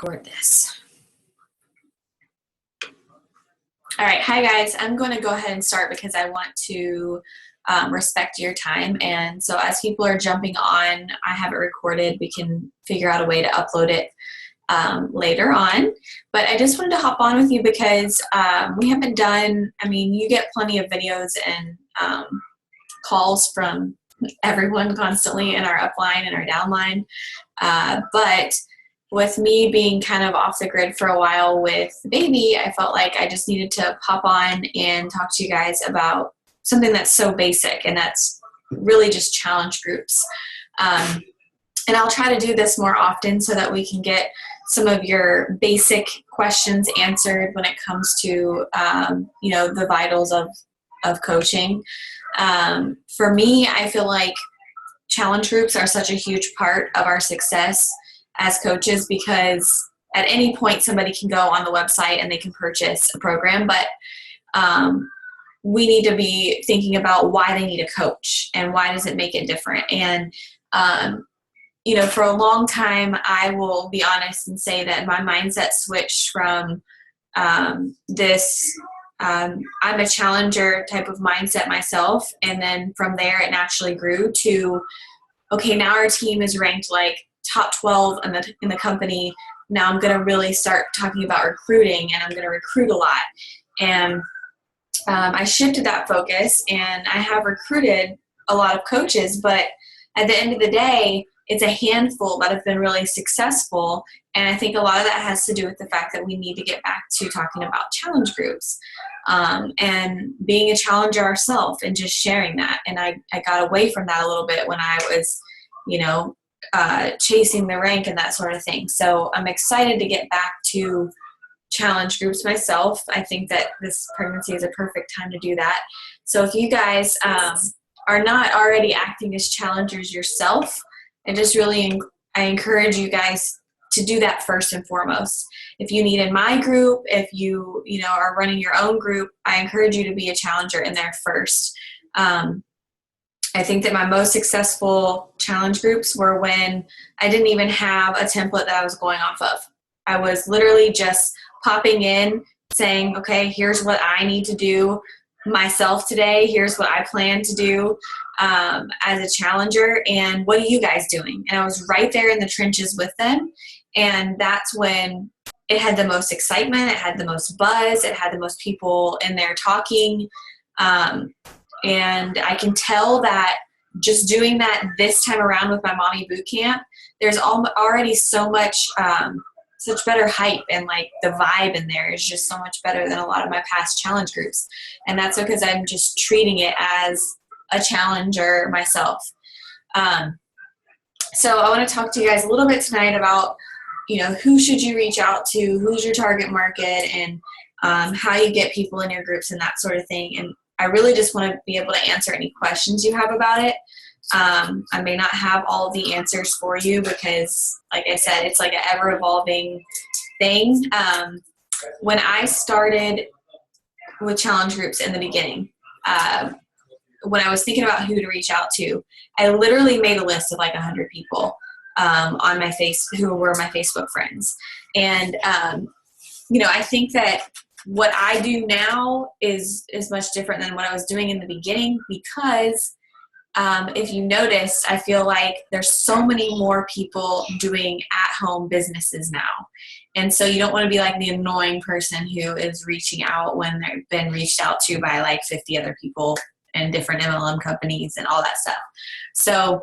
record this. All right, hi guys. I'm going to go ahead and start because I want to respect your time. And so as people are jumping on, I have it recorded. We can figure out a way to upload it later on. But I just wanted to hop on with you because we haven't done, you get plenty of videos and calls from everyone constantly in our upline and our downline. But with me being kind of off the grid for a while with the baby, I felt like I just needed to pop on and talk to you guys about something that's so basic, and that's really just challenge groups. And I'll try to do this more often so that we can get some of your basic questions answered when it comes to, the vitals of coaching. For me, I feel like challenge groups are such a huge part of our success as coaches, because at any point somebody can go on the website and they can purchase a program, but we need to be thinking about why they need a coach and why does it make it different. And for a long time, I will be honest and say that my mindset switched from I'm a challenger type of mindset myself, and then from there it naturally grew to, okay, now our team is ranked like top 12 in the company. Now I'm going to really start talking about recruiting, and I'm going to recruit a lot. And I shifted that focus, and I have recruited a lot of coaches, but at the end of the day, it's a handful that have been really successful. And I think a lot of that has to do with the fact that we need to get back to talking about challenge groups and being a challenger ourselves and just sharing that. And I got away from that a little bit when I was, chasing the rank and that sort of thing. So I'm excited to get back to challenge groups myself. I think that this pregnancy is a perfect time to do that. So if you guys are not already acting as challengers yourself, I encourage you guys to do that first and foremost. If you need in my group, if you are running your own group, I encourage you to be a challenger in there first. I think that my most successful challenge groups were when I didn't even have a template that I was going off of. I was literally just popping in saying, okay, here's what I need to do myself today. Here's what I plan to do as a challenger, and what are you guys doing? And I was right there in the trenches with them, and that's when it had the most excitement, it had the most buzz, it had the most people in there talking, and I can tell that just doing that this time around with my Mommy Boot Camp, there's already so much such better hype, and like the vibe in there is just so much better than a lot of my past challenge groups. And that's because I'm just treating it as a challenger myself. So I want to talk to you guys a little bit tonight about, who should you reach out to, who's your target market, and how you get people in your groups and that sort of thing. And I really just want to be able to answer any questions you have about it. I may not have all the answers for you because, like I said, it's like an ever-evolving thing. When I started with challenge groups in the beginning, when I was thinking about who to reach out to, I literally made a list of like 100 people on my who were my Facebook friends. And, I think that what I do now is much different than what I was doing in the beginning, because if you notice, I feel like there's so many more people doing at-home businesses now. And so you don't want to be like the annoying person who is reaching out when they've been reached out to by like 50 other people and different MLM companies and all that stuff. So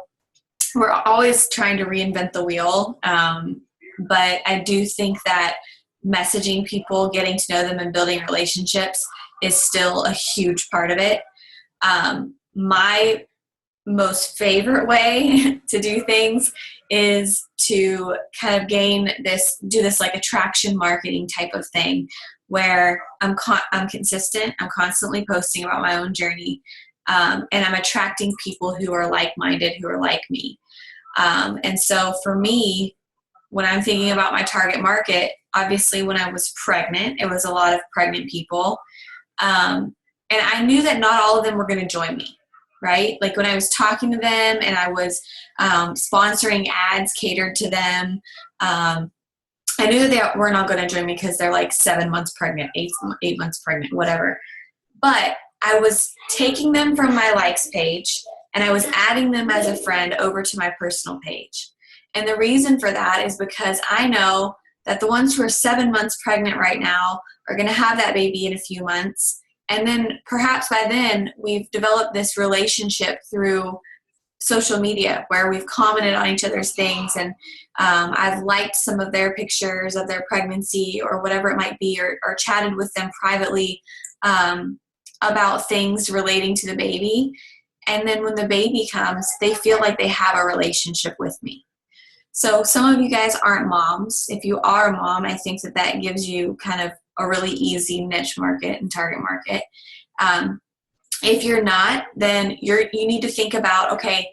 we're always trying to reinvent the wheel. But I do think that messaging people, getting to know them, and building relationships is still a huge part of it. My most favorite way to do things is to kind of do this like attraction marketing type of thing, where I'm consistent. I'm constantly posting about my own journey, and I'm attracting people who are like-minded, who are like me. And so for me, when I'm thinking about my target market, obviously when I was pregnant, it was a lot of pregnant people. And I knew that not all of them were going to join me, right? Like when I was talking to them and I was sponsoring ads catered to them, I knew that they were not going to join me because they're like 7 months pregnant, 8 months pregnant, whatever. But I was taking them from my likes page and I was adding them as a friend over to my personal page. And the reason for that is because I know that the ones who are 7 months pregnant right now are going to have that baby in a few months. And then perhaps by then we've developed this relationship through social media where we've commented on each other's things, and I've liked some of their pictures of their pregnancy or whatever it might be, or chatted with them privately about things relating to the baby. And then when the baby comes, they feel like they have a relationship with me. So some of you guys aren't moms. If you are a mom, I think that that gives you kind of a really easy niche market and target market. If you're not, then you need to think about, okay,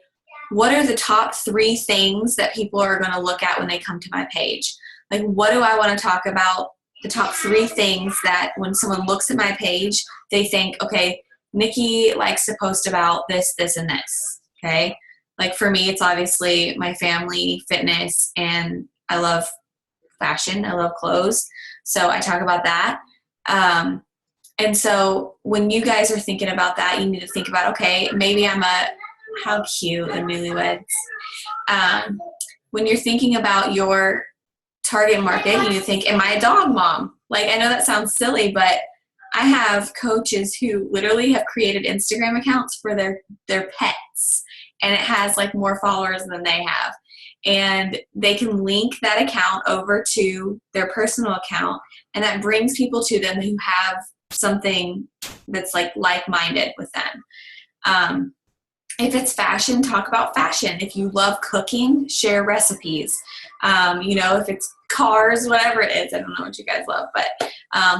what are the top 3 things that people are going to look at when they come to my page? Like, what do I want to talk about? The top 3 things that when someone looks at my page, they think, okay, Nikki likes to post about this, this, and this, okay? Like for me, it's obviously my family, fitness, and I love fashion. I love clothes. So I talk about that. And so when you guys are thinking about that, you need to think about, okay, maybe how cute, a newlyweds. When you're thinking about your target market, you need to think, am I a dog mom? Like, I know that sounds silly, but I have coaches who literally have created Instagram accounts for their pets, and it has like more followers than they have. And they can link that account over to their personal account, and that brings people to them who have something that's like-minded with them. If it's fashion, talk about fashion. If you love cooking, share recipes. If it's cars, whatever it is, I don't know what you guys love, but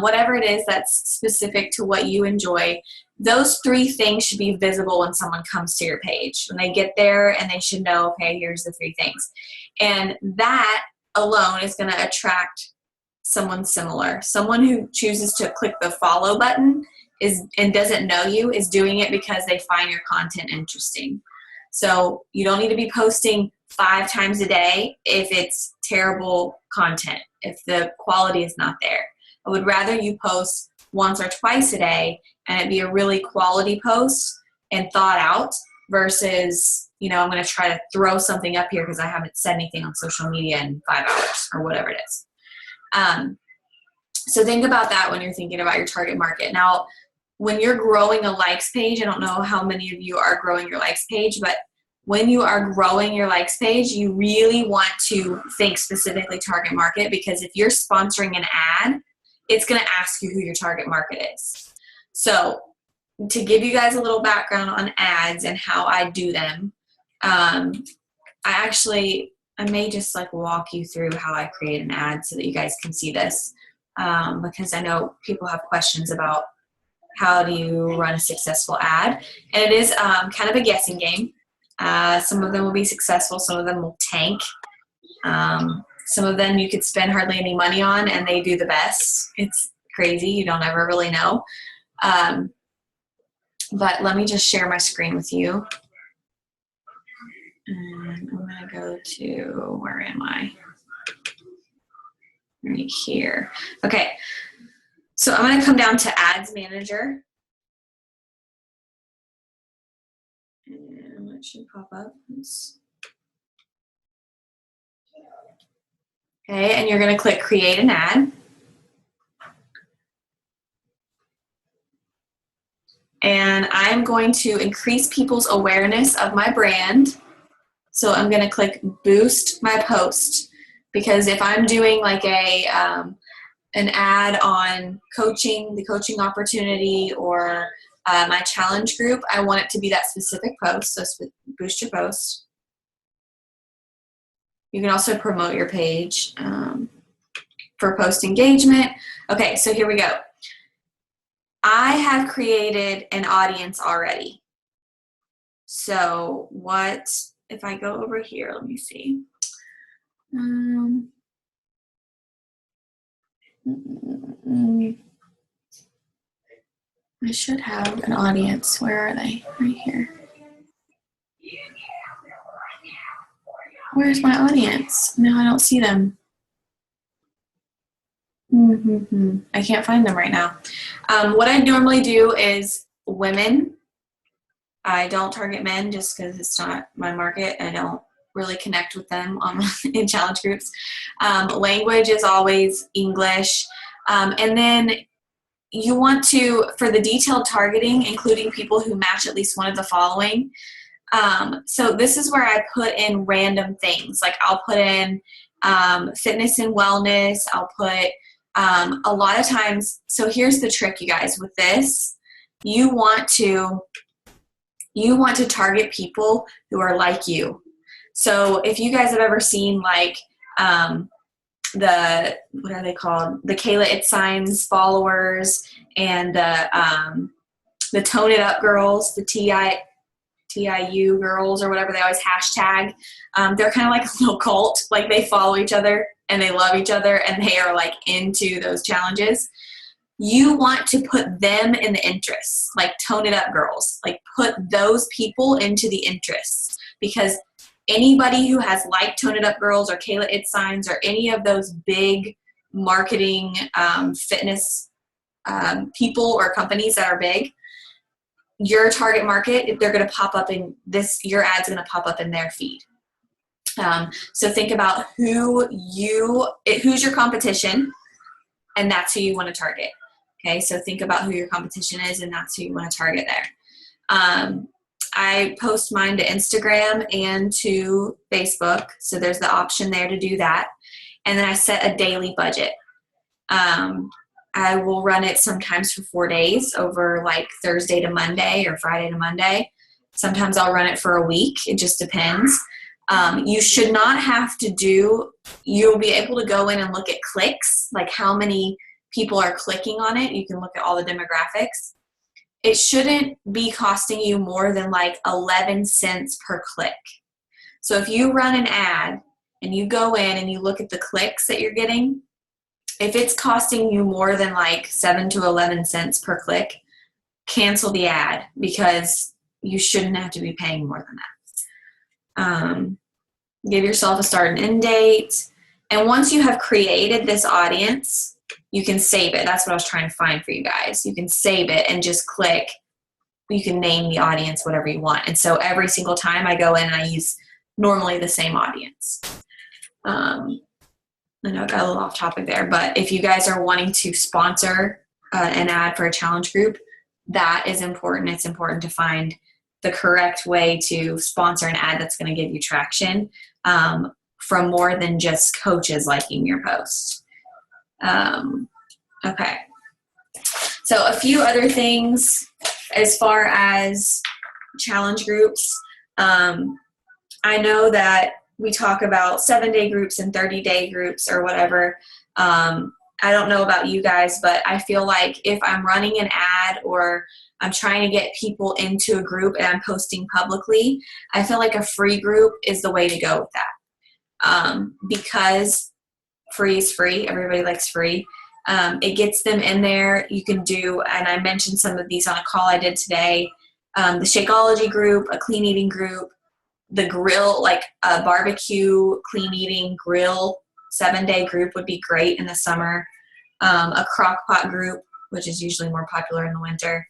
whatever it is that's specific to what you enjoy, those 3 things should be visible when someone comes to your page. When they get there, and they should know, okay, here's the 3 things. And that alone is going to attract someone similar. Someone who chooses to click the follow button and doesn't know you is doing it because they find your content interesting. So you don't need to be posting 5 times a day if it's terrible content, if the quality is not there. I would rather you post once or twice a day and it be a really quality post and thought out versus, I'm going to try to throw something up here because I haven't said anything on social media in 5 hours or whatever it is. So think about that when you're thinking about your target market. Now, when you're growing a likes page, I don't know how many of you are growing your likes page, but when you are growing your likes page, you really want to think specifically target market, because if you're sponsoring an ad, it's going to ask you who your target market is. So to give you guys a little background on ads and how I do them, I may just walk you through how I create an ad so that you guys can see this, because I know people have questions about how do you run a successful ad, and it is kind of a guessing game. Some of them will be successful, some of them will tank. Some of them you could spend hardly any money on and they do the best. It's crazy, you don't ever really know. But let me just share my screen with you. And I'm going to go to, where am I? Right here. Okay, so I'm going to come down to Ads Manager. And it should pop up. Okay, and you're going to click Create an Ad. And I'm going to increase people's awareness of my brand. So I'm going to click Boost My Post, because if I'm doing an ad on coaching, the coaching opportunity, or my challenge group, I want it to be that specific post. So boost your post. You can also promote your page for post engagement. Okay, so here we go. I have created an audience already. So what if I go over here? Let me see. I should have an audience. Where are they? Right here. Where's my audience? No, I don't see them. I can't find them right now. What I normally do is women. I don't target men just because it's not my market. I don't really connect with them in challenge groups. Language is always English. And then you want to, for the detailed targeting, including people who match at least one of the following. So this is where I put in random things. Like I'll put in fitness and wellness. I'll put a lot of times. So here's the trick, you guys, with this. You want to target people who are like you. So if you guys have ever seen like what are they called? The Kayla It Signs followers and the Tone It Up girls, the TIU girls or whatever they always hashtag. They're kind of like a little cult. Like they follow each other and they love each other and they are like into those challenges. You want to put them in the interests, like Tone It Up girls. Like put those people into the interests, because anybody who has liked Tone It Up girls or Kayla It Signs or any of those big marketing fitness people or companies that are big, your target market, they're going to pop up in this, your ad's going to pop up in their feed. So think about who's your competition, and that's who you want to target. Okay, so think about who your competition is, and that's who you want to target there. I post mine to Instagram and to Facebook, so there's the option there to do that. And then I set a daily budget. I will run it sometimes for 4 days, over like Thursday to Monday or Friday to Monday. Sometimes I'll run it for a week. It just depends. You should not have to you'll be able to go in and look at clicks, like how many people are clicking on it. You can look at all the demographics. It shouldn't be costing you more than like 11 cents per click. So if you run an ad and you go in and you look at the clicks that you're getting, if it's costing you more than like 7 to 11 cents per click, cancel the ad, because you shouldn't have to be paying more than that. Give yourself a start and end date. And once you have created this audience, you can save it. That's what I was trying to find for you guys. You can save it and just click. You can name the audience whatever you want. And so every single time I go in and I use normally the same audience. I know I got a little off topic there, but if you guys are wanting to sponsor an ad for a challenge group, that is important. It's important to find the correct way to sponsor an ad that's going to give you traction from more than just coaches liking your post. Okay. So a few other things as far as challenge groups. I know that we talk about 7-day groups and 30-day groups or whatever. I don't know about you guys, but I feel like if I'm running an ad or I'm trying to get people into a group and I'm posting publicly, I feel like a free group is the way to go with that. Because free is free. Everybody likes free. It gets them in there. You can do, and I mentioned some of these on a call I did today, the Shakeology group, a clean eating group, the grill, like a barbecue, clean eating grill 7-day group would be great in the summer. A crock pot group, which is usually more popular in the winter.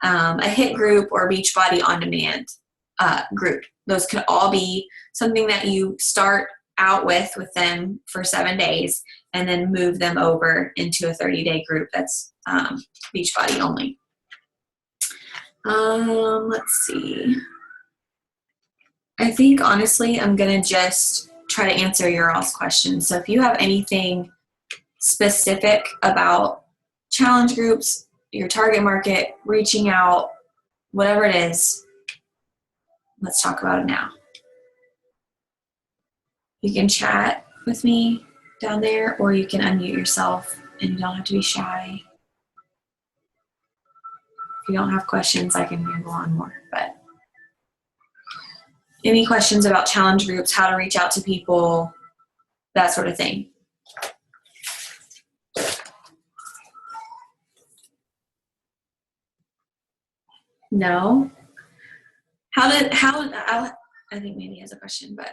A HIIT group or Beachbody on demand group. Those could all be something that you start out with them for 7 days and then move them over into a 30-day group that's Beachbody only. Let's see. I think honestly I'm going to just try to answer your all's questions. So if you have anything specific about challenge groups, your target market, reaching out, whatever it is, let's talk about it now. You can chat with me down there, or you can unmute yourself and you don't have to be shy. If you don't have questions, I can ramble on more, but any questions about challenge groups, how to reach out to people, that sort of thing. No? I think Mandy has a question, but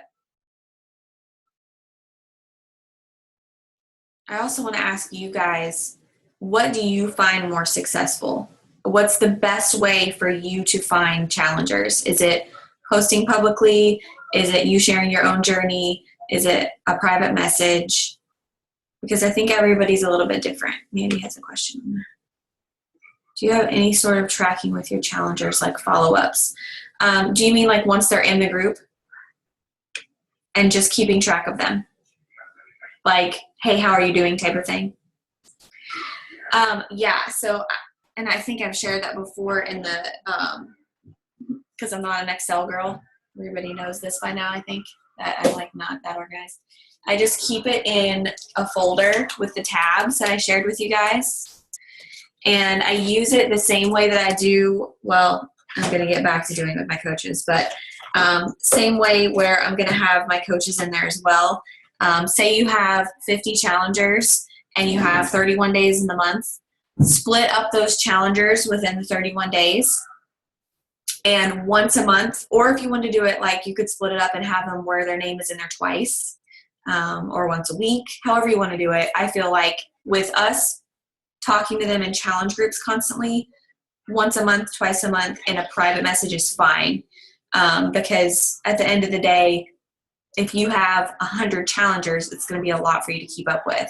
I also want to ask you guys, what do you find more successful? What's the best way for you to find challengers? Is it posting publicly? Is it you sharing your own journey? Is it a private message? Because I think everybody's a little bit different. Mandy has a question. Do you have any sort of tracking with your challengers, like follow-ups? Do you mean like once they're in the group and just keeping track of them? Like, hey, how are you doing type of thing? Yeah, so, and I think I've shared that before in the, because I'm not an Excel girl. Everybody knows this by now, I think, that I'm like not that organized. I just keep it in a folder with the tabs that I shared with you guys. And I use it the same way that I do, well, I'm going to get back to doing it with my coaches, but same way where I'm going to have my coaches in there as well. Say you have 50 challengers and you have 31 days in the month, split up those challengers within the 31 days. And once a month, or if you want to do it like you could split it up and have them where their name is in there twice, or once a week, however you want to do it. I feel like with us talking to them in challenge groups constantly, once a month, twice a month, and a private message is fine. Because at the end of the day, if you have 100 challengers, it's going to be a lot for you to keep up with.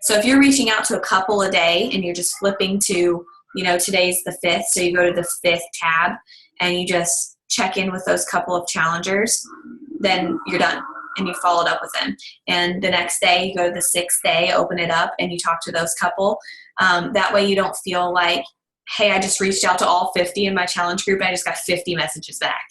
So if you're reaching out to a couple a day and you're just flipping to, today's the 5th, so you go to the 5th tab and you just check in with those couple of challengers, then you're done and you followed up with them. And the next day you go to the 6th day, open it up, and you talk to those couple. That way you don't feel like, hey, I just reached out to all 50 in my challenge group and I just got 50 messages back.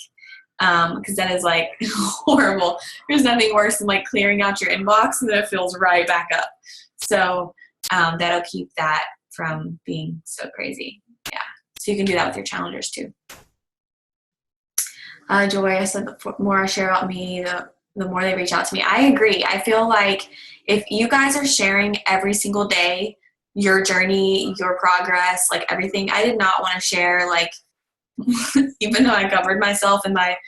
Because that is like horrible. There's nothing worse than like clearing out your inbox and then it fills right back up. So that'll keep that from being so crazy. Yeah. So you can do that with your challengers too. Joy, I said the more I share about me, the more they reach out to me. I agree. I feel like if you guys are sharing every single day your journey, your progress, like everything, I did not want to share like even though I covered myself in my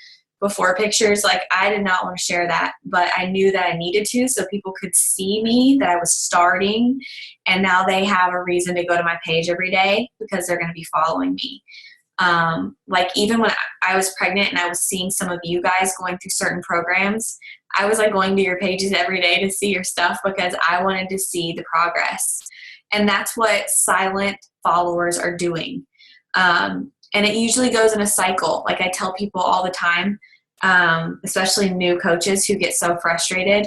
before pictures, like I did not want to share that, but I knew that I needed to so people could see me, that I was starting, and now they have a reason to go to my page every day because they're going to be following me. Like even when I was pregnant and I was seeing some of you guys going through certain programs, I was like going to your pages every day to see your stuff because I wanted to see the progress. And that's what silent followers are doing. And it usually goes in a cycle. Like I tell people all the time, especially new coaches who get so frustrated,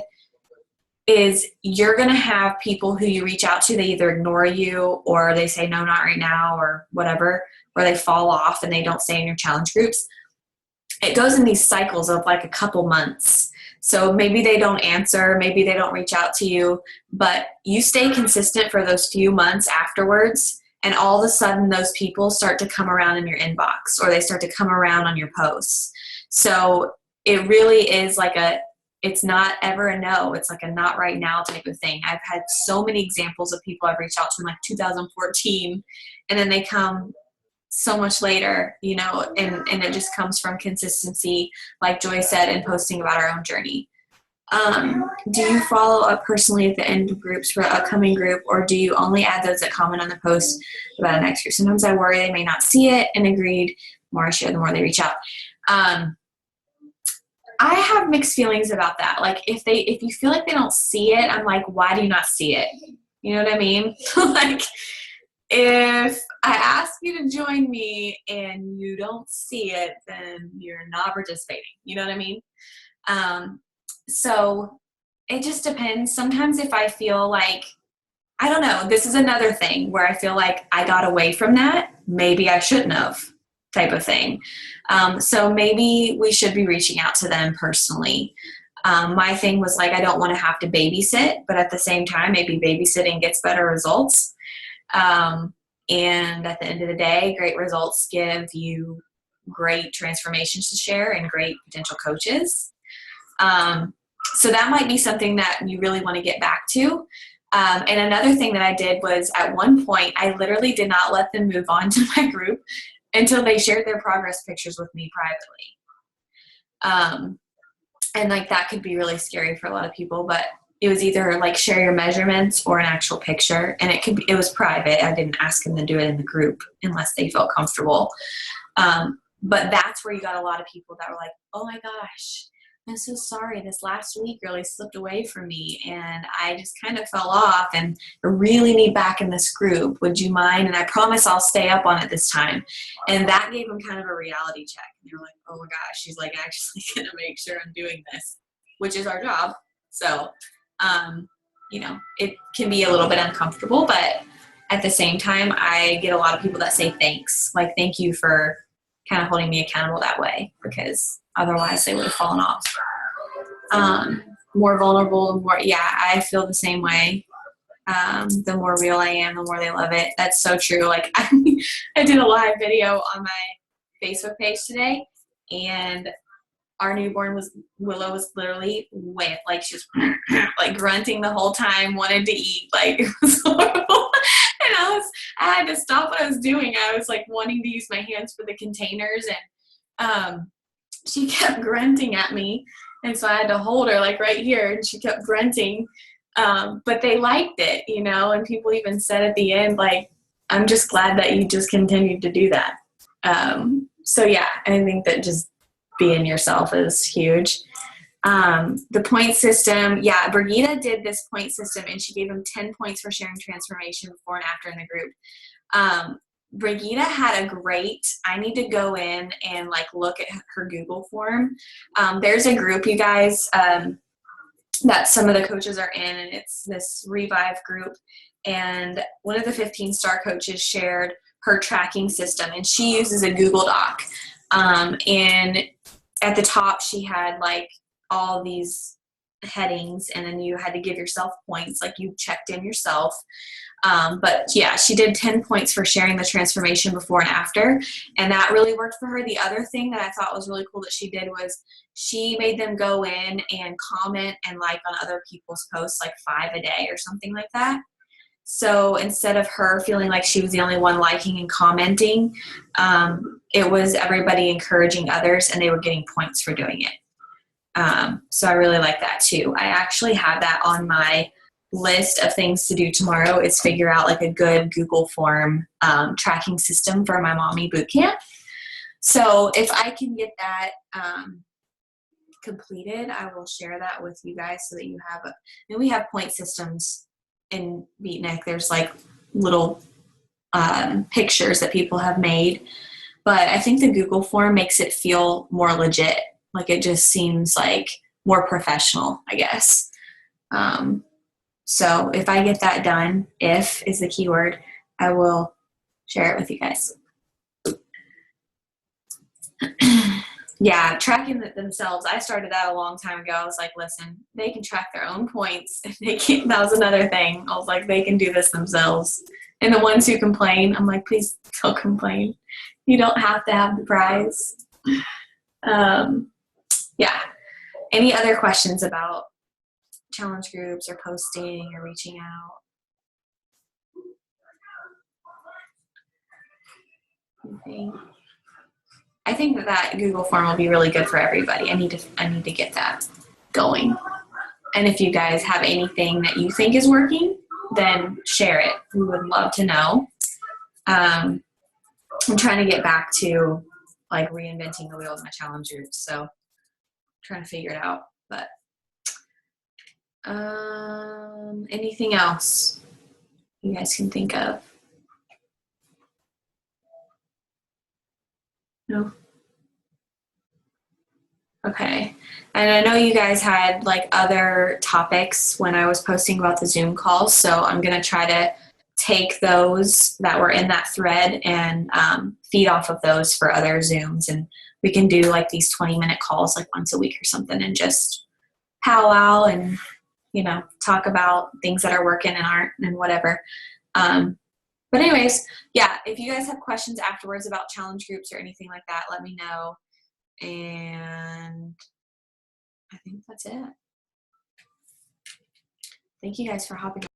is you're going to have people who you reach out to, they either ignore you or they say, no, not right now, or whatever, or they fall off and they don't stay in your challenge groups. It goes in these cycles of like a couple months. So maybe they don't answer, maybe they don't reach out to you, but you stay consistent for those few months afterwards. And all of a sudden, those people start to come around in your inbox or they start to come around on your posts. So it really is like it's not ever a no. It's like a not right now type of thing. I've had so many examples of people I've reached out to in like 2014, and then they come so much later, and it just comes from consistency, like Joy said, and posting about our own journey. Do you follow up personally at the end of groups for an upcoming group, or do you only add those that comment on the post about the next group? Sometimes I worry they may not see it, and agreed, the more I share, the more they reach out. I have mixed feelings about that. Like if you feel like they don't see it, I'm like, why do you not see it? You know what I mean? Like if I ask you to join me and you don't see it, then you're not participating. You know what I mean? So it just depends. Sometimes if I feel like, I don't know, this is another thing where I feel like I got away from that. Maybe I shouldn't have, type of thing. So maybe we should be reaching out to them personally. My thing was like, I don't want to have to babysit, but at the same time, maybe babysitting gets better results. And at the end of the day, great results give you great transformations to share and great potential coaches. So that might be something that you really want to get back to. And another thing that I did was at one point, I literally did not let them move on to my group until they shared their progress pictures with me privately. And like that could be really scary for a lot of people, but it was either like share your measurements or an actual picture, and it was private. I didn't ask them to do it in the group unless they felt comfortable. But that's where you got a lot of people that were like, oh my gosh, I'm so sorry. This last week really slipped away from me and I just kind of fell off and I really need back in this group. Would you mind? And I promise I'll stay up on it this time. And that gave them kind of a reality check. And they were like, oh my gosh, she's like actually going to make sure I'm doing this, which is our job. So, it can be a little bit uncomfortable, but at the same time, I get a lot of people that say thanks. Like, thank you for kind of holding me accountable that way, because otherwise they would have fallen off. More vulnerable, I feel the same way. The more real I am, the more they love it. That's so true. Like I did a live video on my Facebook page today, and our newborn Willow was literally wet, like she was like grunting the whole time, wanted to eat, like it was horrible. And I had to stop what I was doing. I was like wanting to use my hands for the containers, and she kept grunting at me, and so I had to hold her like right here, and she kept grunting. But they liked it, and people even said at the end, like, I'm just glad that you just continued to do that. So yeah, I think that just being yourself is huge. The point system, Brigida did this point system, and she gave them 10 points for sharing transformation before and after in the group. Brigida had a great, I need to go in and like look at her Google form. There's a group, you guys, that some of the coaches are in, and it's this Revive group. And one of the 15-star coaches shared her tracking system, and she uses a Google Doc. And at the top, she had like all these headings, and then you had to give yourself points, like you checked in yourself. But yeah, she did 10 points for sharing the transformation before and after, and that really worked for her. The other thing that I thought was really cool that she did was she made them go in and comment and like on other people's posts, like 5 a day or something like that. So instead of her feeling like she was the only one liking and commenting, it was everybody encouraging others, and they were getting points for doing it. So I really like that too. I actually have that on my list of things to do tomorrow, is figure out like a good Google form tracking system for my mommy boot camp. So if I can get that completed, I will share that with you guys so that you have and we have point systems in Beatnik. There's like little pictures that people have made, but I think the Google form makes it feel more legit. Like it just seems like more professional, I guess. So if I get that done, if is the key word, I will share it with you guys. Yeah, tracking themselves. I started that a long time ago. I was like, listen, they can track their own points. They can, that was another thing. I was like, they can do this themselves. And the ones who complain, I'm like, please don't complain. You don't have to have the prize. Yeah. Any other questions about challenge groups or posting or reaching out? I think that Google form will be really good for everybody. I need to get that going. And if you guys have anything that you think is working, then share it. We would love to know. I'm trying to get back to like reinventing the wheel with my challenge groups, so I'm trying to figure it out. But anything else you guys can think of? No? Okay. And I know you guys had like other topics when I was posting about the Zoom calls, so I'm going to try to take those that were in that thread and feed off of those for other Zooms. And we can do like these 20-minute calls like once a week or something and just powwow and, talk about things that are working and aren't and whatever. But anyways, yeah, if you guys have questions afterwards about challenge groups or anything like that, let me know. And I think that's it. Thank you guys for hopping on.